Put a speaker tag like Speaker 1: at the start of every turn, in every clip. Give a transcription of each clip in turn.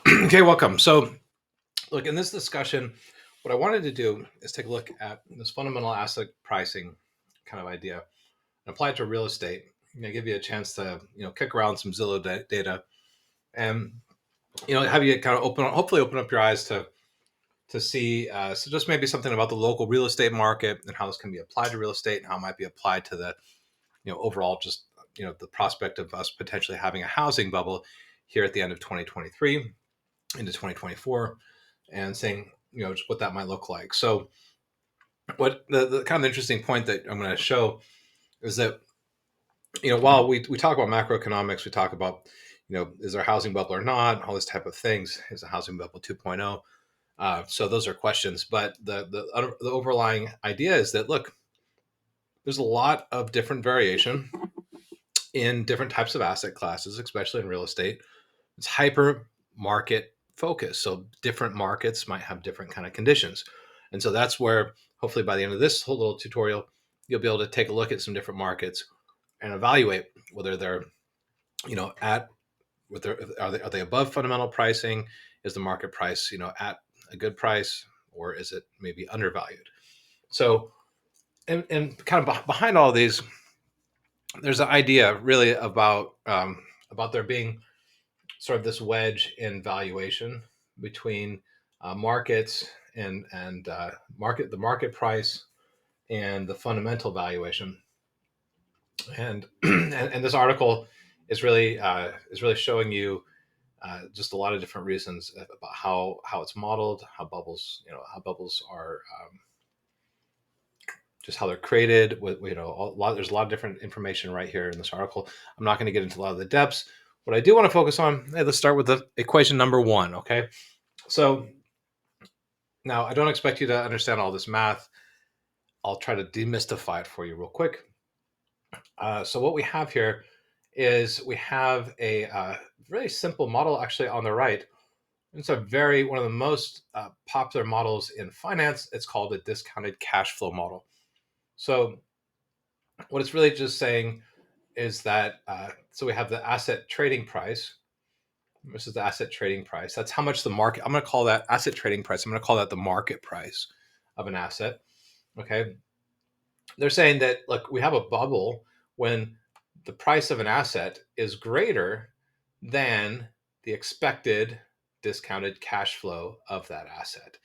Speaker 1: Okay, welcome. So, look, in this discussion, what I wanted to do is take a look at this fundamental asset pricing kind of idea and apply it to real estate. Give you a chance to kick around some Zillow data and have you kind of hopefully open up your eyes to see so just maybe something about the local real estate market and how this can be applied to real estate and how it might be applied to the overall just the prospect of us potentially having a housing bubble here at the end of 2023 into 2024 and saying just what that might look like. So what the kind of interesting point that I'm going to show is that while we talk about macroeconomics, we talk about is there a housing bubble or not, all this type of things. Is a housing bubble 2.0? So those are questions, but the overlying idea is that look, there's a lot of different variation in different types of asset classes, especially in real estate. It's hyper market focus. So different markets might have different kind of conditions. And so that's where hopefully by the end of this whole little tutorial, you'll be able to take a look at some different markets and evaluate whether they're, at whether are they above fundamental pricing? Is the market price, at a good price, or is it maybe undervalued? So and kind of behind all of these, there's an idea really about there being sort of this wedge in valuation between markets and the market price and the fundamental valuation. And and this article is really showing you just a lot of different reasons about how it's modeled, how bubbles are just how they're created. With there's a lot of different information right here in this article. I'm not going to get into a lot of the depths. What I do want to focus on, let's start with the equation number one. Okay, so now I don't expect you to understand all this math. I'll try to demystify it for you real quick. So what we have here is we have a really simple model actually on the right. It's one of the most popular models in finance. It's called a discounted cash flow model. So what it's really just saying is that so we have the asset trading price. This is the asset trading price. That's how much the market. I'm going to call that asset trading price. I'm going to call that the market price of an asset. Okay. They're saying that look, we have a bubble when the price of an asset is greater than the expected discounted cash flow of that asset.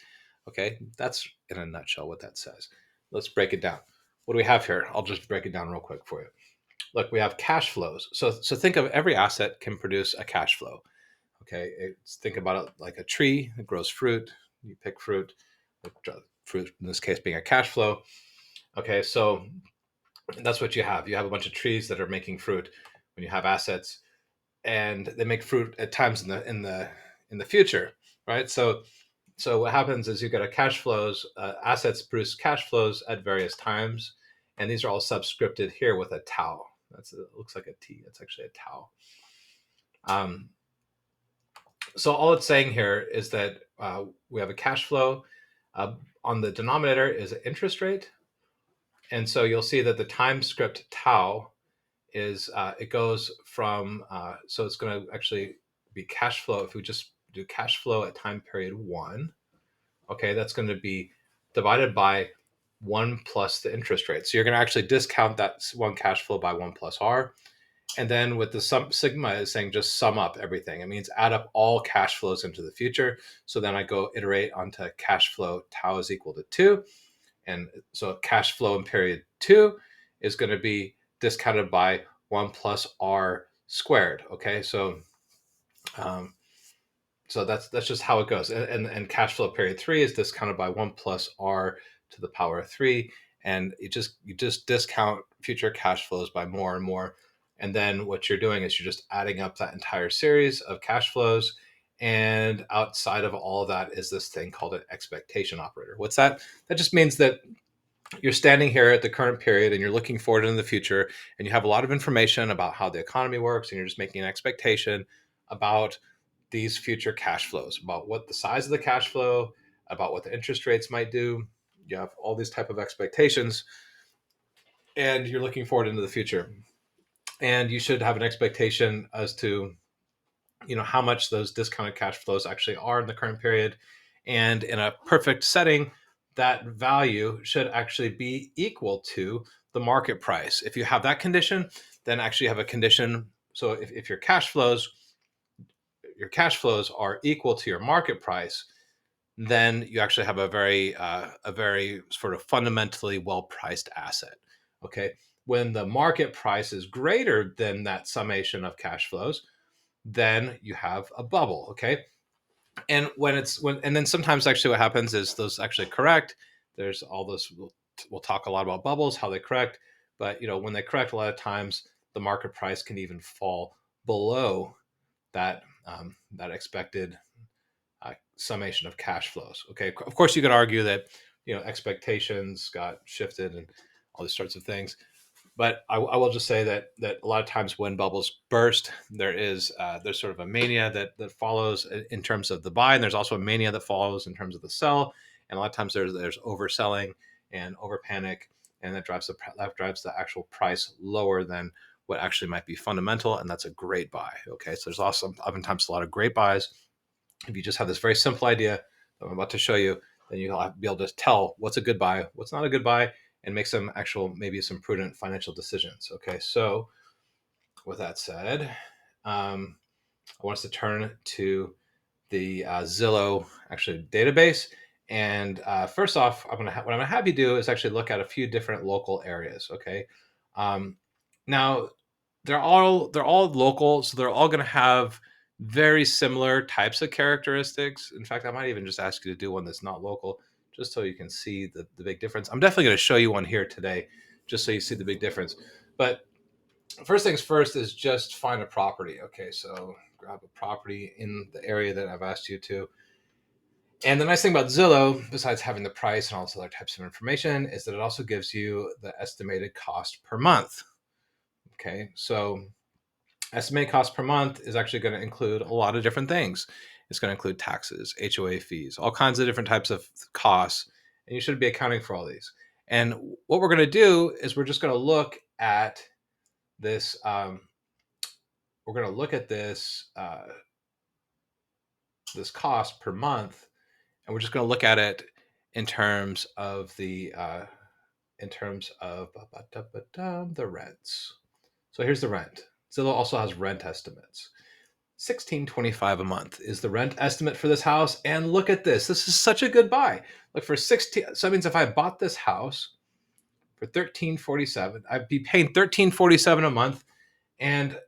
Speaker 1: Okay, that's in a nutshell what that says. Let's break it down. What do we have here? I'll just break it down real quick for you. Look, we have cash flows. So think of every asset can produce a cash flow. Okay, think about it like a tree. It grows fruit. You pick fruit. Fruit in this case being a cash flow. Okay, so that's what you have. You have a bunch of trees that are making fruit when you have assets, and they make fruit at times in the future, right? So what happens is you get a cash flows. Assets produce cash flows at various times, and these are all subscripted here with a tau. It looks like a T. It's actually a tau. Um, so all it's saying here is that we have a cash flow. On the denominator is an interest rate, and so you'll see that the time script tau is it goes from so it's going to actually be cash flow. If we just do cash flow at time period 1, okay, that's going to be divided by 1 plus the interest rate. So you're going to actually discount that one cash flow by 1 plus r. And then with the sum, sigma is saying just sum up everything. It means add up all cash flows into the future. So then I go iterate onto cash flow tau is equal to 2. And so cash flow in period 2 is going to be discounted by 1 plus r squared. Okay, um, so that's just how it goes. And cash flow period 3 is discounted by 1 plus r to the power of 3. And you just discount future cash flows by more and more. And then what you're doing is you're just adding up that entire series of cash flows. And outside of all of that is this thing called an expectation operator. What's that? That just means that you're standing here at the current period and you're looking forward into the future, and you have a lot of information about how the economy works, and you're just making an expectation about these future cash flows, about what the size of the cash flow, about what the interest rates might do. You have all these type of expectations, and you're looking forward into the future. And you should have an expectation as to how much those discounted cash flows actually are in the current period. And in a perfect setting, that value should actually be equal to the market price. If you have that condition, then actually you have a condition. So if your cash flows are equal to your market price, then you actually have a very sort of fundamentally well priced asset. Okay, when the market price is greater than that summation of cash flows, then you have a bubble. Okay, and and then sometimes actually what happens is those actually correct. There's all this. We'll talk a lot about bubbles, how they correct, but when they correct, a lot of times the market price can even fall below that expected summation of cash flows. Okay, of course you could argue that expectations got shifted and all these sorts of things, but I will just say that a lot of times when bubbles burst, there's sort of a mania that follows in terms of the buy, and there's also a mania that follows in terms of the sell, and a lot of times there's overselling and over panic, and that drives the actual price lower than what actually might be fundamental, and that's a great buy. Okay, so there's also oftentimes a lot of great buys. If you just have this very simple idea that I'm about to show you, then you'll be able to tell what's a good buy, what's not a good buy, and make maybe some prudent financial decisions. Okay, so with that said, I want us to turn to the Zillow actually database. And first off, what I'm gonna have you do is actually look at a few different local areas. Okay, now they're all local, so they're all going to have very similar types of characteristics. In fact, I might even just ask you to do one that's not local, just so you can see the big difference. I'm definitely going to show you one here today, just so you see the big difference. But first things first is just find a property. Okay, so grab a property in the area that I've asked you to. And the nice thing about Zillow, besides having the price and all those other types of information, is that it also gives you the estimated cost per month. Okay, so estimated cost per month is actually going to include a lot of different things. It's going to include taxes, HOA fees, all kinds of different types of costs, and you should be accounting for all these. And what we're going to do is we're just going to look at this. We're going to look at this cost per month, and we're just going to look at it in terms of the rents. So here's the rent. Zillow also has rent estimates. $16.25 a month is the rent estimate for this house. And look at this. This is such a good buy. Like for 16, so that means if I bought this house for $13.47, I'd be paying $13.47 a month. And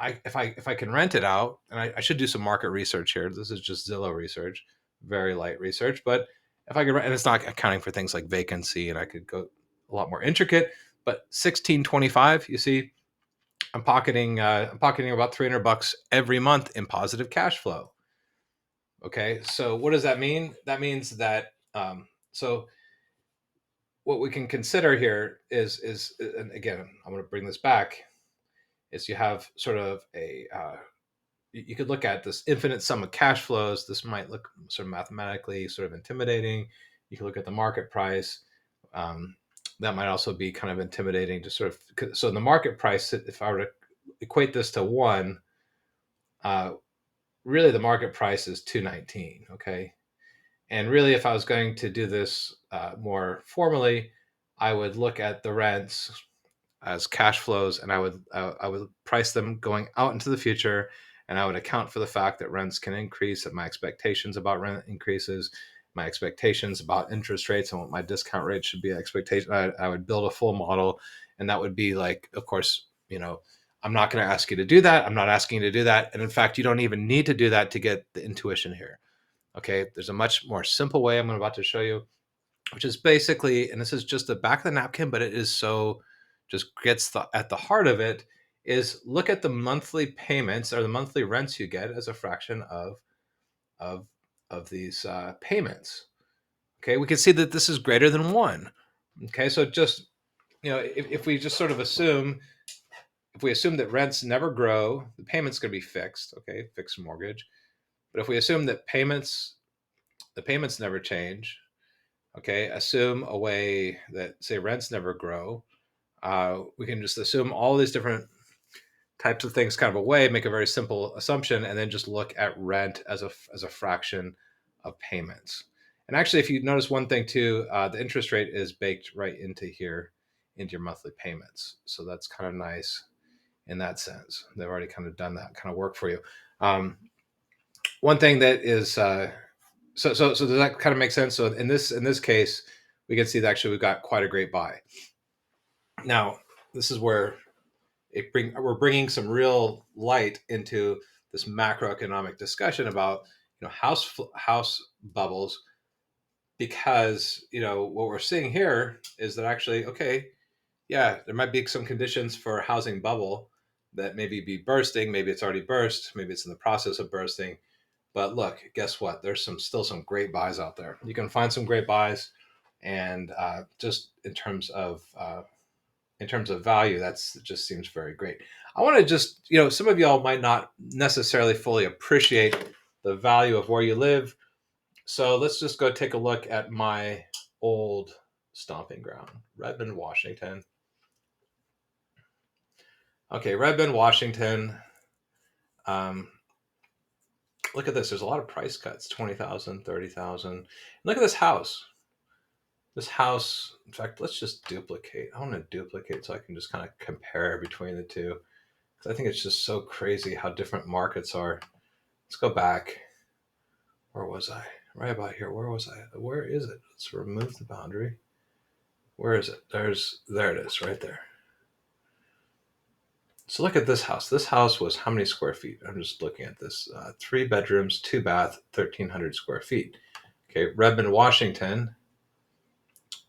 Speaker 1: if I can rent it out, and I should do some market research here. This is just Zillow research, very light research. But if I could rent, and it's not accounting for things like vacancy, and I could go a lot more intricate. But $16.25, you see, I'm pocketing about $300 every month in positive cash flow. Okay, so what does that mean? That means that so what we can consider here is, and again, I'm going to bring this back, is you have sort of you could look at this infinite sum of cash flows. This might look sort of mathematically sort of intimidating. You can look at the market price. That might also be kind of intimidating to sort of. So the market price, if I were to equate this to one, really the market price is 219. Okay, and really if I was going to do this more formally, I would look at the rents as cash flows, and I would price them going out into the future, and I would account for the fact that rents can increase, and my expectations about rent increases, my expectations about interest rates, and what my discount rate should be. Expectation. I would build a full model, and that would be like, of course, I'm not going to ask you to do that. I'm not asking you to do that, and in fact, you don't even need to do that to get the intuition here. Okay, there's a much more simple way I'm about to show you, which is basically, and this is just the back of the napkin, but it is so just gets at the heart of it, is look at the monthly payments or the monthly rents you get as a fraction of of these payments. Okay, we can see that this is greater than one. Okay, so just if we just sort of assume, if we assume that rents never grow, the payment's going to be fixed. Okay, fixed mortgage. But if we assume that the payments never change, okay, assume a way that say rents never grow, we can just assume all these different types of things kind of away, make a very simple assumption, and then just look at rent as a fraction of payments. And actually, if you notice one thing too, the interest rate is baked right into here, into your monthly payments. So that's kind of nice in that sense. They've already kind of done that kind of work for you. One thing that is so does that kind of make sense? So in this case, we can see that actually we've got quite a great buy. Now, this is where we're bringing some real light into this macroeconomic discussion about house bubbles, because what we're seeing here is that actually, okay, yeah, there might be some conditions for a housing bubble that maybe be bursting, maybe it's already burst, maybe it's in the process of bursting. But look, guess what? There's still some great buys out there. You can find some great buys, and just in terms of value, it just seems very great. I want to just, some of y'all might not necessarily fully appreciate the value of where you live. So let's just go take a look at my old stomping ground, Redmond, Washington. Okay, Redmond, Washington. Look at this. There's a lot of price cuts, 20,000, 30,000. Look at this house. This house, in fact, let's just duplicate. I want to duplicate so I can just kind of compare between the two. I think it's just so crazy how different markets are. Let's go back. Where was I? Right about here. Where was I? Where is it? Let's remove the boundary. Where is it? There it is, right there. So look at this house. This house was how many square feet? I'm just looking at this. 3 bedrooms, 2 bath, 1,300 square feet. Okay, Redmond, Washington.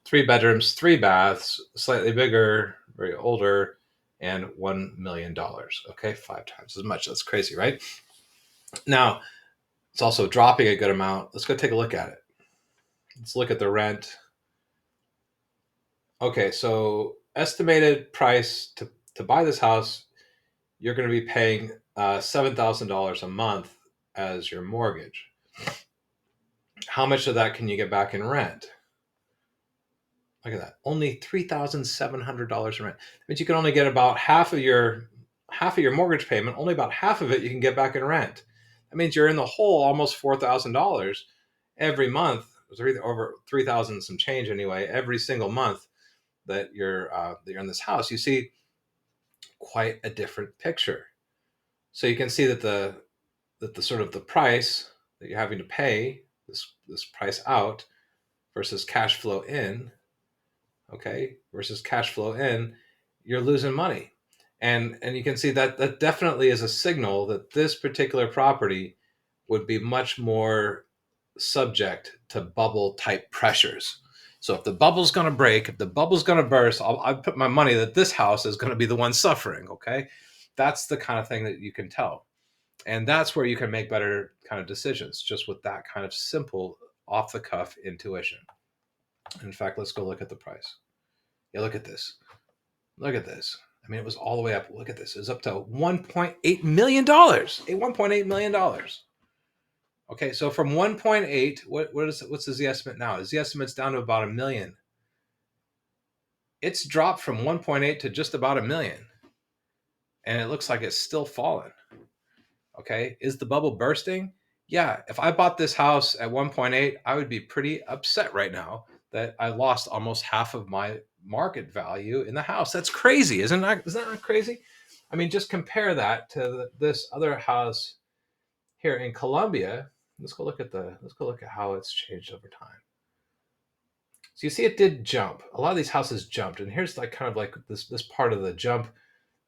Speaker 1: 3 bedrooms, 3 baths, slightly bigger, very older, and $1 million. Okay, 5 times as much. That's crazy, right? Now, it's also dropping a good amount. Let's go take a look at it. Let's look at the rent. Okay, so estimated price to buy this house, you're going to be paying $7,000 a month as your mortgage. How much of that can you get back in rent? Look at that. Only $3,700 in rent. That means you can only get about half of your mortgage payment. Only about half of it you can get back in rent. That means you're in the hole almost $4,000 every month. Over 3,000 some change anyway. Every single month that you're in this house, you see quite a different picture. So you can see that the sort of the price that you're having to pay, this price out versus cash flow in, okay, versus cash flow in, you're losing money. And you can see that definitely is a signal that this particular property would be much more subject to bubble type pressures. So if the bubble's going to break, if the bubble's going to burst, I'll put my money that this house is going to be the one suffering. Okay, that's the kind of thing that you can tell, and that's where you can make better kind of decisions just with that kind of simple off the cuff intuition. In fact, let's go look at the price. Yeah, look at this. Look at this. I mean, it was all the way up. Look at this. It was up to $1.8 million. $1.8 million. Okay, so from 1.8, what's the estimate now? The estimate's down to about $1 million. It's dropped from 1.8 to just about $1 million. And it looks like it's still falling. Okay, is the bubble bursting? Yeah, if I bought this house at 1.8, I would be pretty upset right now that I lost almost half of my market value in the house. That's crazy, isn't that? Isn't that crazy? I mean, just compare that to this other house here in Columbia. Let's go look at how it's changed over time. So you see, it did jump. A lot of these houses jumped, and here's like kind of like this part of the jump.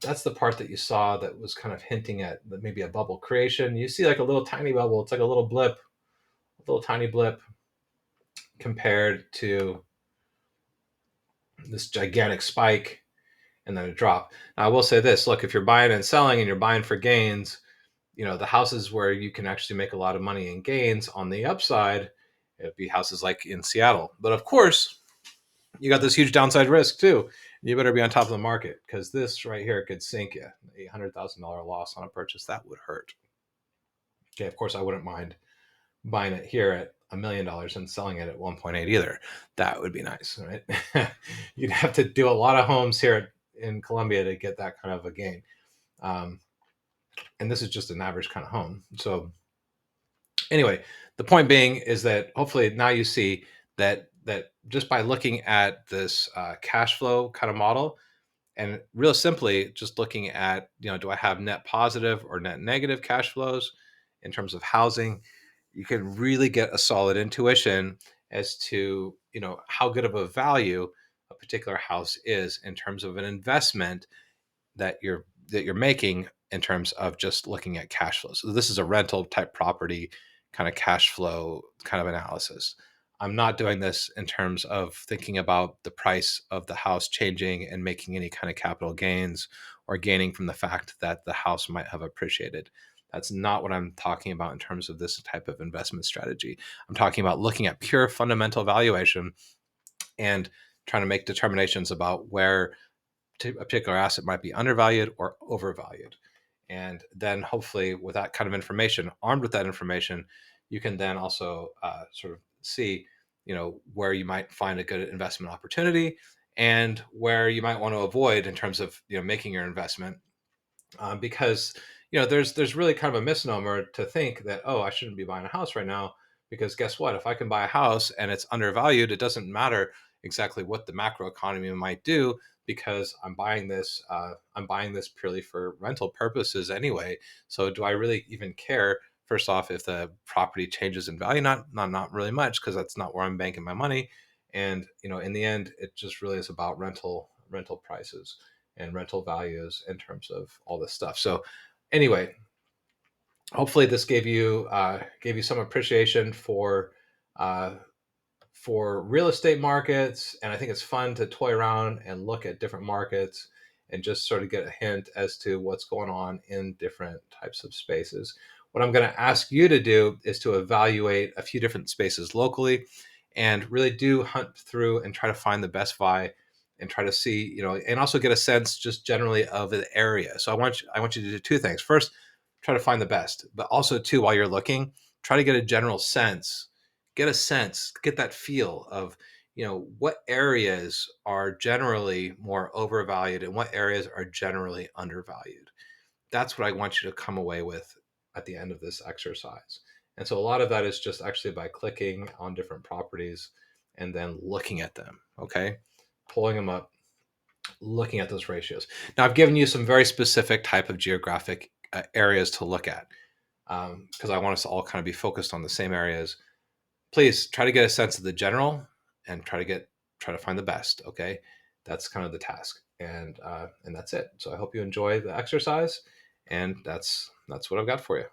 Speaker 1: That's the part that you saw that was kind of hinting at maybe a bubble creation. You see like a little tiny bubble. It's like a little blip, a little tiny blip compared to this gigantic spike and then a drop. Now, I will say this. Look, if you're buying and selling and you're buying for gains, the houses where you can actually make a lot of money in gains on the upside, it'd be houses like in Seattle. But of course, you got this huge downside risk too. You better be on top of the market, because this right here could sink you. $800,000 loss on a purchase, that would hurt. Okay, of course, I wouldn't mind buying it here at $1 million and selling it at 1.8 either. That would be nice, right? You'd have to do a lot of homes here in Columbia to get that kind of a gain. Um, and this is just an average kind of home. So anyway, the point being is that hopefully now you see that just by looking at this cash flow kind of model, and real simply just looking at, do I have net positive or net negative cash flows in terms of housing, you can really get a solid intuition as to, how good of a value a particular house is in terms of an investment that you're making in terms of just looking at cash flows. So this is a rental type property kind of cash flow kind of analysis. I'm not doing this in terms of thinking about the price of the house changing and making any kind of capital gains or gaining from the fact that the house might have appreciated. That's not what I'm talking about in terms of this type of investment strategy. I'm talking about looking at pure fundamental valuation and trying to make determinations about where a particular asset might be undervalued or overvalued. And then hopefully with that kind of information, armed with that information, you can then also sort of see, where you might find a good investment opportunity and where you might want to avoid in terms of, making your investment. Because there's really kind of a misnomer to think that, oh, I shouldn't be buying a house right now, because guess what, if I can buy a house and it's undervalued, it doesn't matter exactly what the macro economy might do, because I'm buying this purely for rental purposes anyway. So do I really even care, first off, if the property changes in value? Not really much, because that's not where I'm banking my money. And in the end, it just really is about rental prices and rental values in terms of all this stuff. So anyway, hopefully this gave you some appreciation uh, for real estate markets. And I think it's fun to toy around and look at different markets and just sort of get a hint as to what's going on in different types of spaces. What I'm going to ask you to do is to evaluate a few different spaces locally and really do hunt through and try to find the best buy and try to see, and also get a sense just generally of the area. So I want you to do two things. First, try to find the best, but also too, while you're looking, try to get a general sense, get that feel of, what areas are generally more overvalued and what areas are generally undervalued. That's what I want you to come away with at the end of this exercise. And so a lot of that is just actually by clicking on different properties and then looking at them, okay? Pulling them up, looking at those ratios. Now, I've given you some very specific type of geographic areas to look at, because I want us to all kind of be focused on the same areas. Please try to get a sense of the general and try to find the best. Okay, that's kind of the task, and that's it. So I hope you enjoy the exercise, and that's what I've got for you.